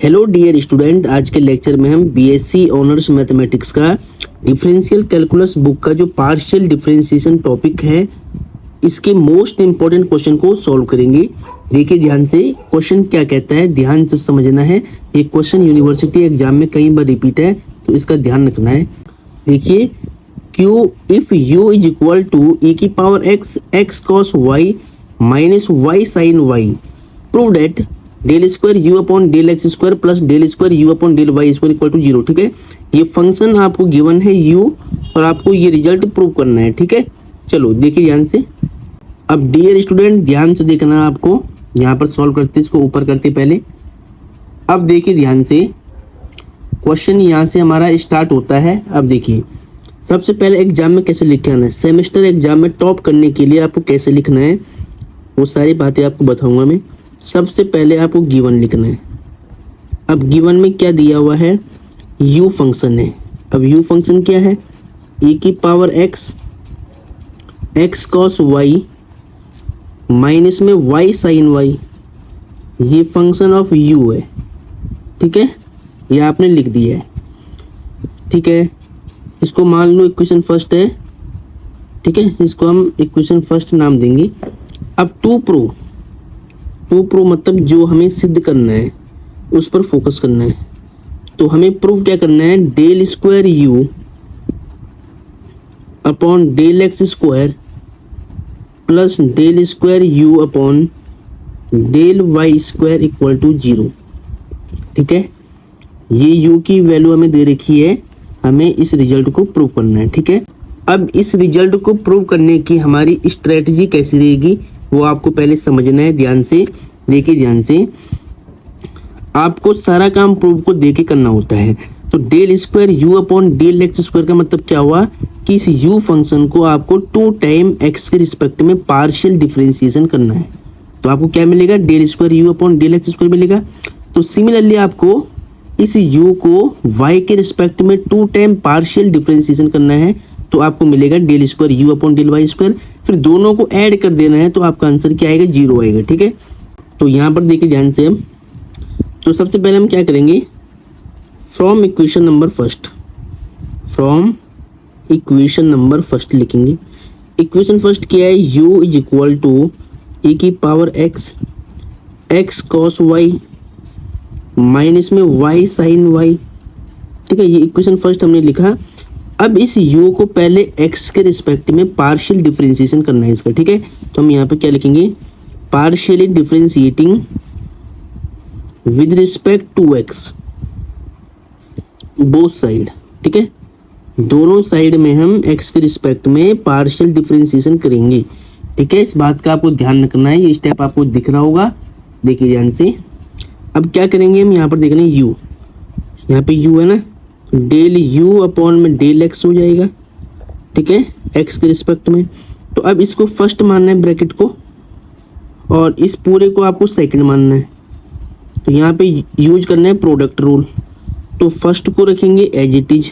Hello dear student, आज के lecture में हम बीएससी ऑनर्स मैथमेटिक्स का डिफरेंशियल कैलकुलस बुक का जो पार्शियल डिफरेंशिएशन टॉपिक है इसके मोस्ट इंपॉर्टेंट क्वेश्चन को सॉल्व करेंगे। देखिए ध्यान से, क्वेश्चन क्या कहता है ध्यान से समझना है। ये क्वेश्चन यूनिवर्सिटी एग्जाम में कई बार रिपीट है तो इसका ध्यान रखना है। देखिए, Q if u is equal to e की power x x cos y minus y sin y, prove that del square u upon del x square plus del square u upon del y square equal to 0। ठीक है, ये function आपको given है u और आपको ये result prove करना है। ठीक है, चलो देखिए ध्यान से। अब डियर स्टूडेंट ध्यान से देखना है, आपको यहाँ पर सॉल्व करते इसको ऊपर करते पहले। अब देखिए ध्यान से, क्वेश्चन यहाँ से हमारा स्टार्ट होता है। अब देखिए सबसे पहले एग्जाम में कैसे लिखना है, सेमेस्टर एग्जाम में टॉप करने के लिए आपको कैसे लिखना है वो सारी बातें आपको बताऊंगा मैं। सबसे पहले आपको गिवन लिखना है। अब गिवन में क्या दिया हुआ है, u फंक्शन है। अब u फंक्शन क्या है, e की power x x cos y minus में y sin y, ये फंक्शन ऑफ u है। ठीक है, ये आपने लिख दिया है। ठीक है, इसको मान लो इक्वेशन फर्स्ट है। ठीक है, इसको हम इक्वेशन फर्स्ट नाम देंगे। अब टू प्रूव मतलब जो हमें सिद्ध करना है उस पर फोकस करना है। तो हमें प्रूव क्या करना है, del square u upon del x square plus del square u upon del y square equal to 0। ठीक है, ये u की वैल्यू हमें दे रखी है, हमें इस रिजल्ट को प्रूव करना है। ठीक है, अब इस रिजल्ट को प्रूव करने की हमारी स्ट्रेटजी कैसी रहेगी वो आपको पहले समझना है। ध्यान से देखिए, ध्यान से आपको सारा काम प्रूव को देके करना होता है। तो del square u upon del x square का मतलब क्या हुआ कि इस u फंक्शन को आपको 2 टाइम x के रिस्पेक्ट में पार्शियल डिफरेंशिएशन करना है। तो आपको क्या मिलेगा, del square u upon del x square मिलेगा। तो सिमिलरली आपको इस u को y के रिस्पेक्ट में 2 टाइम पार्शियल डिफरेंशिएशन करना है। तो आपको मिलेगा del square u upon del y square, फिर दोनों को ऐड कर देना है तो आपका आंसर क्या आएगा, 0 आएगा। ठीक है, तो यहाँ पर देखिए ध्यान से हम, तो सबसे पहले हम क्या करेंगे, फ्रॉम इक्वेशन नंबर फर्स्ट लिखेंगे। इक्वेशन फर्स्ट क्या है, u is equal to e की power x cos y minus में y sin y। ठीक है, ये इक्वेशन फर्स्ट हमने लिखा। अब इस u को पहले x के रिस्पेक्ट में पार्शियल डिफरेंशिएशन करना है इसका। ठीक है, तो हम यहाँ पे क्या लिखेंगे, partially differentiating with respect to x both side. ठीक है, दोनों साइड में हम x के रिस्पेक्ट में पार्शियल डिफरेंशिएशन करेंगे। ठीक है, इस बात का आपको ध्यान रखना है, ये स्टेप आपको दिख रहा होगा। देखिए ध्यान से, अब क्या करेंगे हम, यहाँ पर देख रहे हैं u, यहाँ पे u है ना, डेल u अपॉन में डेल x हो जाएगा। ठीक है, x के रिस्पेक्ट में। तो अब इसको फर्स्ट मानना है ब्रैकेट को और इस पूरे को आपको सेकंड मानना है। तो यहाँ पे यूज करना है प्रोडक्ट रूल। तो फर्स्ट को रखेंगे एज इट इज,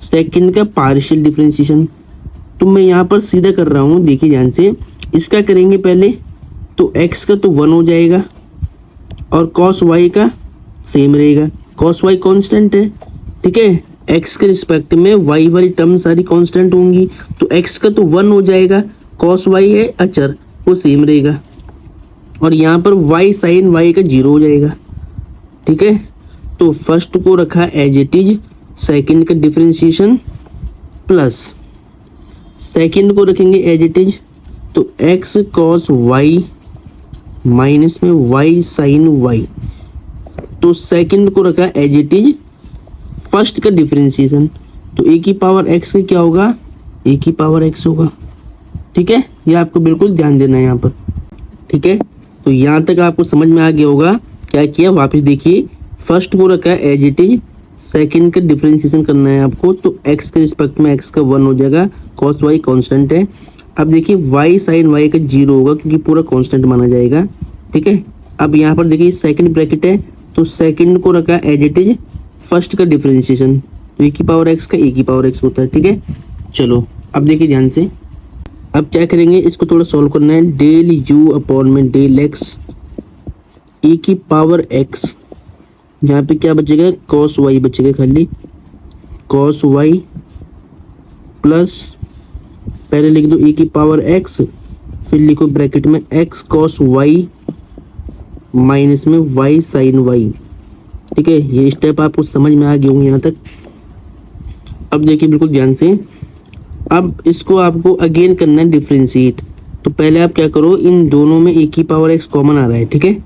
सेकंड का पार्शियल डिफरेंशिएशन। तो मैं यहाँ पर सीधा कर रहा हूँ, देखिए ध्यान से। इसका करेंगे पहले, तो x का तो 1 हो जाएगा और cos y का सेम रहेगा। cos y कांस्टेंट है। ठीक है, x के रिस्पेक्ट में y वाली टर्म सारी कांस्टेंट होंगी। तो x का तो 1 हो जाएगा, cos y है अचर, वो सेम रहेगा। और यहाँ पर y sin y का 0 हो जाएगा। ठीक है, तो फर्स्ट को रखा एज इट इज, सेकंड का डिफरेंशिएशन प्लस सेकंड को रखेंगे एज इट इज, तो x cos y माइनस में y sin y। तो सेकंड को रखा एज इट इज, फर्स्ट का डिफरेंशिएशन, तो e की पावर x का क्या होगा, e की पावर x होगा। ठीक है, ये आपको बिल्कुल ध्यान देना है यहाँ पर। ठीक है, तो यहाँ तक आपको समझ में आ गया होगा क्या किया। वापस देखिए, फर्स्ट को रखा है एज इट इज, सेकंड का डिफरेंशिएशन करना है आपको। तो x के रिस्पेक्ट में x का 1 हो जाएगा, cos y कांस्टेंट है। अब देखिए y sin y का 0 होगा क्योंकि पूरा कांस्टेंट माना जाएगा। ठीक है, अब यहाँ पर देखिए सेकंड ब्रैकेट है, तो सेकंड को रखा एज इट इज, फर्स्ट का डिफरेंशिएशन, तो e की पावर x का e की पावर x होता है। ठीक है, चलो अब देखिए ध्यान से, अब क्या करेंगे, इसको थोड़ा सॉल्व करना है। डेल u अपॉन में डेल x e की पावर x यहाँ पे क्या बचेगा, कॉस वाई बचेगा खाली, कॉस वाई प्लस पहले लिख दो e की पावर x, फिर लिखो ब्रैकेट में x कॉस वाई माइनस में y साइन वाई। ठीक है, ये स्टेप आपको समझ में आ गए होंगे यहाँ तक। अब देखिए बिल्कुल ध्यान से, अब इसको आपको अगेन करना है डिफ्रेंशिएट। तो पहले आप क्या करो, इन दोनों में e की पावर x कॉमन आ रहा है। ठीक है,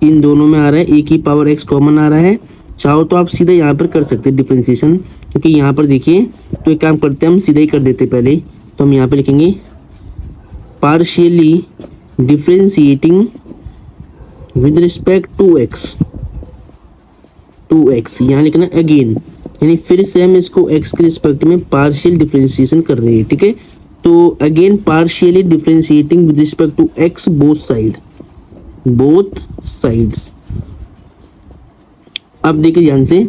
इन दोनों में आ रहा है e की पावर x कॉमन आ रहा है। चाहो तो आप सीधा यहाँ पर कर सकते हैं डिफ्रेंशिएशन, क्योंकि यहाँ पर देखिए, तो एक काम करते हैं हम सीधा ही कर देते पहले। तो हम यहाँ पे लिखेंगे partially differentiating with respect to x, यहाँ लिखना अगेन, यानी फिर से हम इसको x के रिस्पेक्ट में पार्शियल डिफ्रेंशिएशन कर रहे हैं। ठीक है, तो again partially differentiating with respect to x both sides. अब देखिए ध्यान से,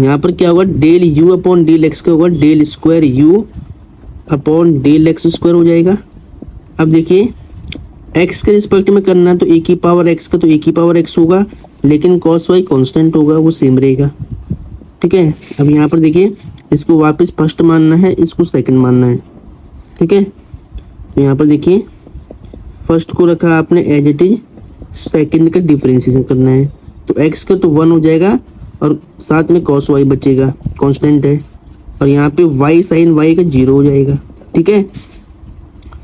यहाँ पर क्या होगा, del u upon del x का होगा del square u upon del x square हो जाएगा। अब देखिए x के रिस्पेक्ट में करना है तो e की पावर x का तो e की पावर x होगा, लेकिन cos y कांस्टेंट होगा, वो सेम रहेगा। ठीक है, अब यहाँ पर देखिए, इसको वापस फर्स्ट मानना है, इसको सेकंड मानना है। ठीक है, तो यहाँ पर देखिए फर्स्ट को रखा आपने एज इट इज, सेकंड का डिफरेंशिएशन करना है, तो x का तो 1 हो जाएगा और साथ में cos y बचेगा, कांस्टेंट है, और यहाँ पे y साइन y का 0 हो जाएगा। ठीक है,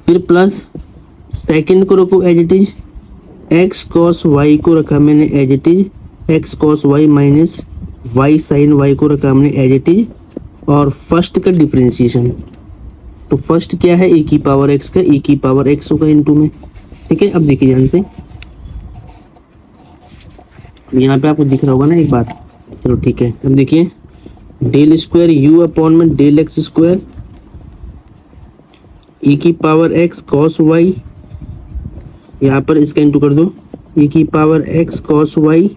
फिर प्लस सेकंड को रखो as it is, x cos y को रखा मैंने as it is, x cos y minus y sine y को रखा हमने एज इट इज, और फर्स्ट का डिफरेंशिएशन, तो फर्स्ट क्या है, e की पावर x का e की पावर x होगा इनटू में। ठीक है, अब देखिए ध्यान से, यहाँ पे आपको दिख रहा होगा ना एक बात, चलो ठीक है। अब देखिए डेल स्क्वायर u अपॉन में डेल एक्स स्क्वायर e की पावर x cos y, यहाँ पर इसका इंटू कर दो, e की पावर x cos y,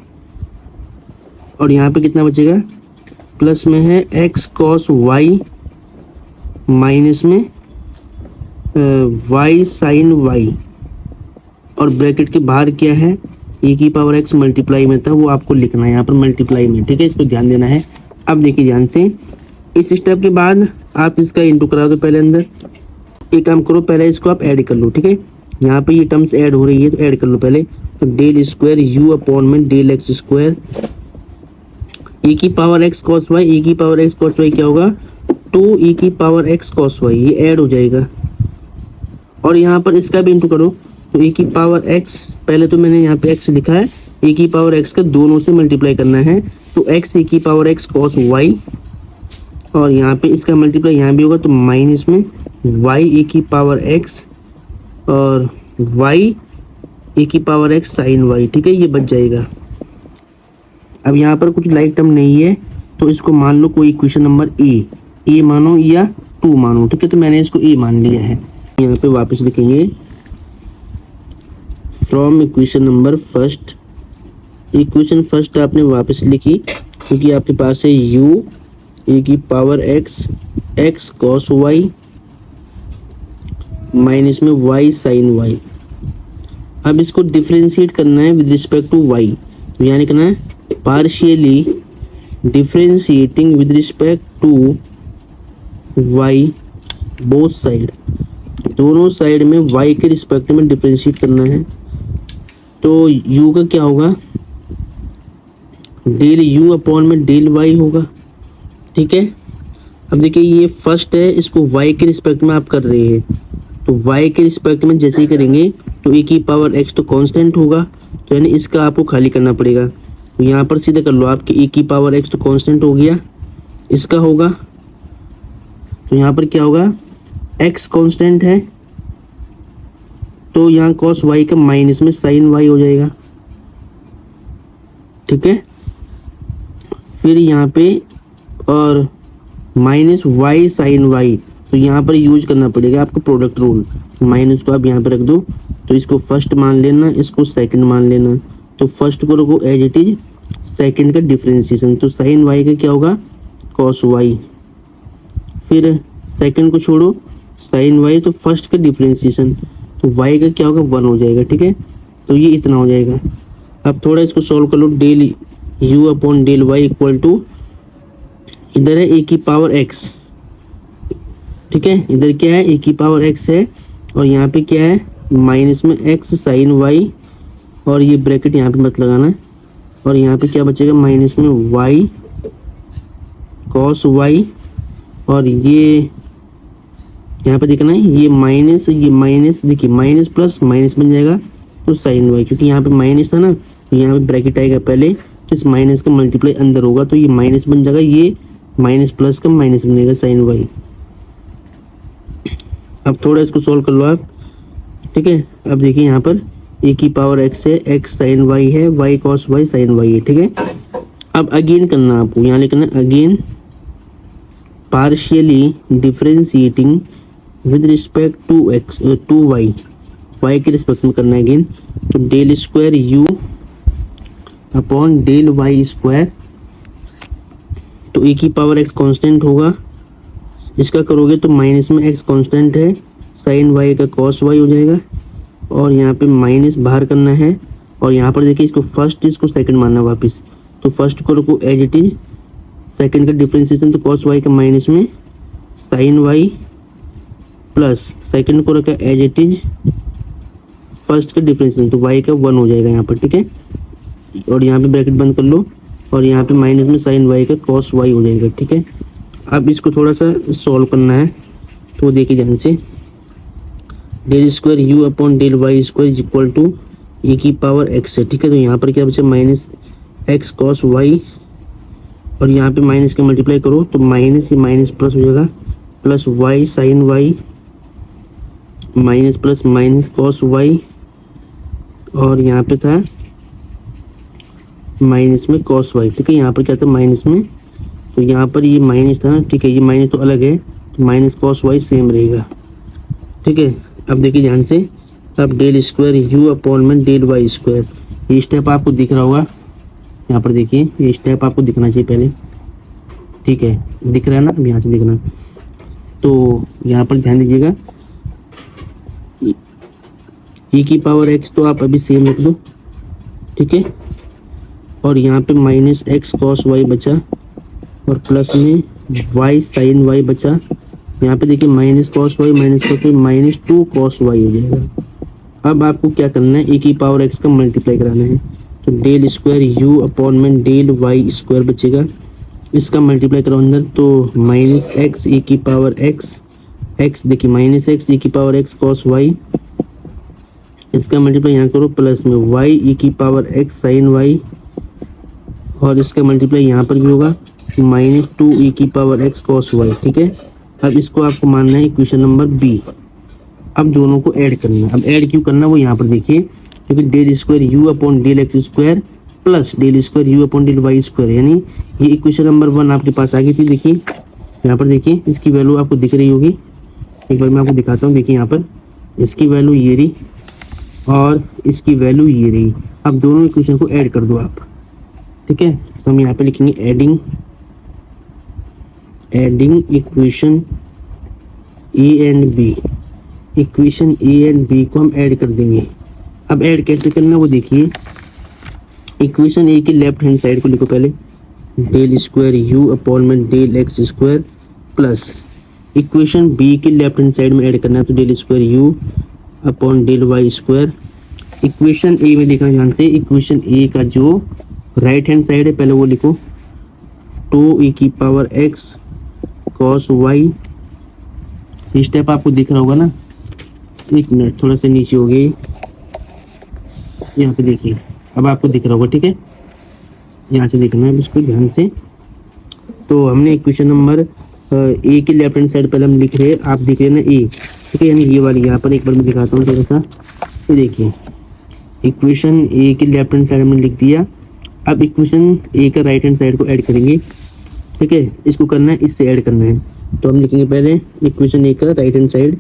और यहाँ पे कितना बचेगा, प्लस में है x cos y माइनस में y साइन y, और ब्रैकेट के बाहर क्या है, e की पावर x मल्टीप्लाई में था, वो आपको लिखना है यहाँ पर मल्टीप्लाई में। ठीक है, इस पर ध्यान देना है। अब देखिए ध्यान से, इस स्टेप के बाद आप इसका इंटू करा दो पहले अंदर। एक काम करो, पहले इसको आप ऐड कर लो। ठीक है, यहाँ पे ये टर्म्स ऐड हो रही है तो ऐड कर लो पहले। तो डेल स्क्वायर u अपॉन में डेल एक्स स्क्वायर, e की power x cos y, e की पावर x cos y क्या होगा, 2 e की पावर x cos y, ये ऐड हो जाएगा, और यहाँ पर इसका भी इंटू करो, तो e की पावर x, पहले तो मैंने यहाँ पे x लिखा है, e की पावर x का दोनों से मल्टीप्लाई करना है, तो x e की पावर x cos y, और यहाँ पे इसका मल्टीप्लाई यहाँ भी होगा, तो माइनस में y e की पावर x और y e की पावर x साइन y। ठीक है, ये बच जाएगा। अब यहाँ पर कुछ लाइक टर्म नहीं है, तो इसको मान लो कोई इक्वेशन नंबर ए मानो या 2 मानो। ठीक है, तो मैंने इसको ए मान लिया है। यहाँ पे वापस लिखेंगे from equation number first, equation first आपने वापस लिखी क्योंकि आपके पास है u e की power x cos y minus में y साइन y। अब इसको डिफरेंशिएट करना है विद रिस्पेक्ट टू y, तो यहाँ लिखना है partially differentiating with respect to y both side, दोनों साइड में y के रिस्पेक्ट में डिफरेंशिएट करना है। तो u का क्या होगा, डेल u अपॉन में डेल y होगा। ठीक है, अब देखिए ये फर्स्ट है, इसको y के रिस्पेक्ट में आप कर रहे हैं, तो y के रिस्पेक्ट में जैसे ही करेंगे तो e की पावर x तो कांस्टेंट होगा, तो यानी इसका आपको खाली करना पड़ेगा। तो यहाँ पर सीधे कर लो, आपके e की पावर x तो कांस्टेंट हो गया, इसका होगा, तो यहाँ पर क्या होगा, x कांस्टेंट है, तो यहाँ cos y का माइनस में साइन y हो जाएगा। ठीक है, फिर यहाँ पे और माइनस y साइन y, तो यहाँ पर यूज करना पड़ेगा आपको प्रोडक्ट रूल, माइनस को आप यहाँ पे रख दो, तो इसको फर्स्ट मान लेना, इसको सेकंड मान लेना, तो फर्स्ट को रखो एज इट इज, सेकंड का डिफरेंशिएशन, तो साइन y का क्या होगा, cos y, फिर सेकंड को छोड़ो साइन y, तो फर्स्ट का डिफरेंशिएशन, तो y का क्या होगा 1 हो जाएगा। ठीक है, तो ये इतना हो जाएगा। अब थोड़ा इसको सॉल्व कर लो, del u upon del y equal to, इधर है ए की पावर एक्स, ठीक है, इधर क्या है ए की पावर एक्स है, और यहाँ पे क्या है माइनस में एक्स साइन वाई, और ये ब्रैकेट यहाँ पे मत लगाना, और यहाँ पे क्या बचेगा माइनस में वाई कॉस वाई, और ये यहाँ पे देखना है ये माइनस देखिए माइनस प्लस माइनस बन जाएगा तो साइन वाई, क्योंकि यहाँ पे माइनस था ना तो यहाँ पे ब्रैकेट आएगा पहले, तो इस माइनस का मल्टीप्लाई अंदर होगा तो ये माइनस बन जाएगा, ये माइनस प्लस का माइनस बनेगा साइन वाई। अब थोड़ा इसको सॉल्व कर लो आप, ठीक है। अब देखिए यहाँ पर ए की पावर एक्स है, एक्स साइन वाई है, y cos y sine y है, ठीक है। अब अगेन करना आपको, यहाँ लिखना again partially differentiating with respect to x to y, y के रिस्पेक्ट में करना है अगेन, तो del square u upon del y square, तो ए की पावर एक्स कांस्टेंट होगा, इसका करोगे तो माइनस में एक्स कांस्टेंट है, साइन वाई का कॉस वाई हो जाएगा, और यहाँ पे माइनस बाहर करना है, और यहाँ पर देखिए इसको फर्स्ट इसको सेकंड मानना वापस, तो फर्स्ट को रखो एज इट इज, सेकंड का डिफरेंशिएशन तो कॉस वाई का माइनस में साइन वाई, प्लस सेकंड को रखा एज इट इज, फर्स्ट का डिफरेंशिएशन तो वाई का 1 हो जाएगा यहाँ पर, ठीक है, और यहाँ पे ब्रैकेट बंद कर लो, और यहाँ पे माइनस में साइन वाई का कॉस वाई हो जाएगा, ठीक है। अब इसको थोड़ा सा सॉल्व करना है, तो देखिए ध्यान से, del square u upon del y square is equal to A की पावर एक्स है, ठीक है, तो यहाँ पर क्या बचे माइनस एक्स कॉस वाई, और यहाँ पे माइनस के मल्टीप्लाई करो तो माइनस ये माइनस प्लस हो जाएगा, plus y sine y, minus plus minus cos y, और यहाँ पे था माइनस में कॉस वाई, ठीक है, यहाँ पर क्या था माइनस में, तो यहाँ पर ये माइनस था ना, ठीक है, ये माइनस तो अलग है, तो माइनस कॉस वाई सेम रहेगा, ठीक है। अब देखिए ध्यान से, अब डेल स्क्वायर यू अपॉन में डेल वाई स्क्वायर, ये स्टेप आपको दिख रहा होगा, यहाँ पर देखिए ये स्टेप आपको दिखना चाहिए पहले, ठीक है, दिख रहा है ना, अब यहाँ से दिखना, तो यहाँ पर ध्यान दीजिएगा, e की पावर x तो आप अभी सेम रख दो, ठीक है, और यहाँ पे माइनस एक्स कॉस वाई बचा, और प्लस में y साइन वाई बचा, यहाँ पे देखिए minus cos y minus cos y minus 2 cos y हो जाएगा। अब आपको क्या करना है, e की पावर x का मल्टीप्लाई कराना है, तो डेल स्क्वायर यू अपॉन में डेल वाई स्क्वायर बचेगा, इसका मल्टीप्लाई करो अंदर, तो माइनस एक्स ई की पावर एक्स, एक्स देखिए माइनस एक्स ई की पावर एक्स कॉस वाई, इसका मल्टीप्लाई यहाँ करो प्लस में वाई ई की पावर एक्स साइन वाई, और इसका मल्टीप्लाई यहाँ पर भी होगा माइनस 2 ई की पावर एक्स कॉस वाई, ठीक है। अब इसको आपको मानना है इक्वेशन नंबर बी। अब दोनों को ऐड करना है, अब ऐड क्यों करना वो यहाँ पर देखिए, क्योंकि del square u upon del x square plus del square u upon del y square, यानी ये इक्वेशन नंबर 1 आपके पास आ गई थी। देखिए यहाँ पर देखिए इसकी वैल्यू आपको दिख रही होगी, एक बार मैं आपको दिखाता हूँ, देखिए यहाँ पर इसकी वैल्यू ये रही और इसकी वैल्यू ये रही। अब दोनों इक्वेशन को ऐड कर दो आप, ठीक है। तो हम यहाँ पे लिखेंगे adding equation A and B, equation A and B को हम ऐड कर देंगे। अब ऐड कैसे करना वो देखिए, इक्वेशन ए की लेफ्ट हैंड साइड को लिखो पहले, डेल स्क्वायर यू अपॉन में del x square plus equation B की लेफ्ट हैंड साइड में ऐड करना है, तो del square u upon del y square. Equation A में देखना ध्यान से, इक्वेशन ए का जो राइट हैंड साइड है पहले वो लिखो, 2 ई की power x cos y. Step आपको दिख रहा होगा ना, एक मिनट थोड़ा सा नीचे हो गई, यहाँ पे देखिए अब आपको दिख रहा होगा, ठीक है। यहाँ से देखना है इसको ध्यान से। तो हमने इक्वेशन नंबर ए की लेफ्ट हैंड साइड पहले हम लिख रहे हैं, आप देख रहे हैं ना ए, ठीक है, यानी ये वाली। यहाँ पर एक बार मैं दिखाता हूँ थोड़ा सा, तो देखिए इक्वेशन ए की लेफ्ट हैंड साइड में लिख दिया। अब इक्वेशन ए का राइट हैंड साइड को ऐड करेंगे, ठीक है, इसको करना है, इससे ऐड करना है। तो हम लिखेंगे पहले इक्वेशन ए का राइट हैंड साइड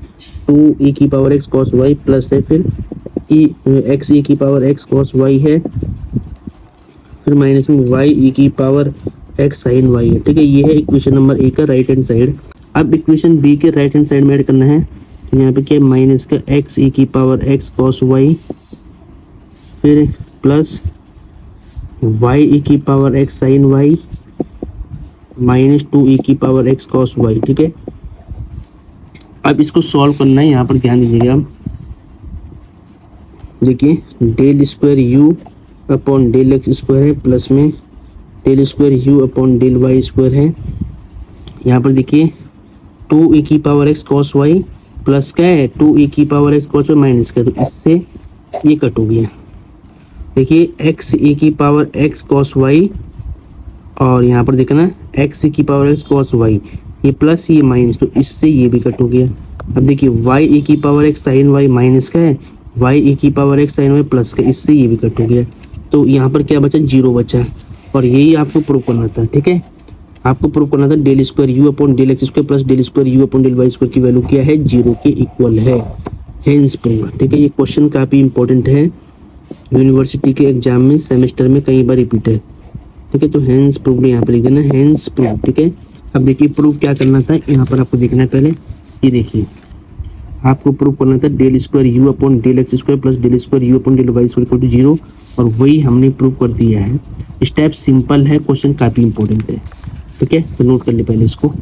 2 ई की power x cos y plus है, फिर एक्स ई की पावर एक्स कॉस वाई है, फिर माइनस में वाई ई की पावर एक्स साइन वाई है, ठीक है। ये है इक्वेशन नंबर ए का राइट हैंड साइड। अब इक्वेशन बी के राइट हैंड साइड में ऐड करना है, तो यहाँ पे क्या माइनस का एक्स ई की पावर एक्स कॉस वाई, फिर प्लस वाई ई की power x sine y minus 2 e की पावर एक्स कॉस वाई। ठीक है, अब इसको सॉल्व करना है। यहाँ पर ध्यान दीजिएगा, देखिए del square u upon del x square है, प्लस में del square u upon del y square है। यहाँ पर देखिए 2 ई की power x cos y plus क्या है 2 ई की power x cos y minus का, तो इससे ये कट हो गया। देखिए एक्स ई की पावर एक्स कॉस वाई और यहाँ पर देखना एक्स ई की पावर एक्स कॉस वाई, ये प्लस ये माइनस, तो इससे ये भी कट हो गया। अब देखिए वाई ई की power x sine y minus का है, वाई ई की power x sine y plus का, इससे ये भी कट हो गया। तो यहाँ पर क्या बचा, जीरो बचा, और यही आपको प्रूव करना था। ठीक है, आपको प्रूव करना था del square u upon del x square plus del square u upon del y square की वैल्यू क्या है, जीरो के इक्वल है। Hence prove. ठीक है, ये क्वेश्चन काफ़ी इंपॉर्टेंट है, यूनिवर्सिटी के एग्जाम में सेमेस्टर में कई बार रिपीट है। ठीक है, तो हेंस प्रूव यहाँ पे लिख देना, हेंस प्रूव। ठीक है, अब देखिए प्रूव क्या करना था, यहाँ पर आपको देखना है। पहले ये देखिए, आपको प्रूव करना था del square u upon del x square plus del square u upon del y square equal to zero, और वही हमने प्रूव कर दिया है। स्टेप सिंपल है, क्वेश्चन काफ़ी इंपॉर्टेंट है। ठीक है, तो नोट कर ले पहले इसको।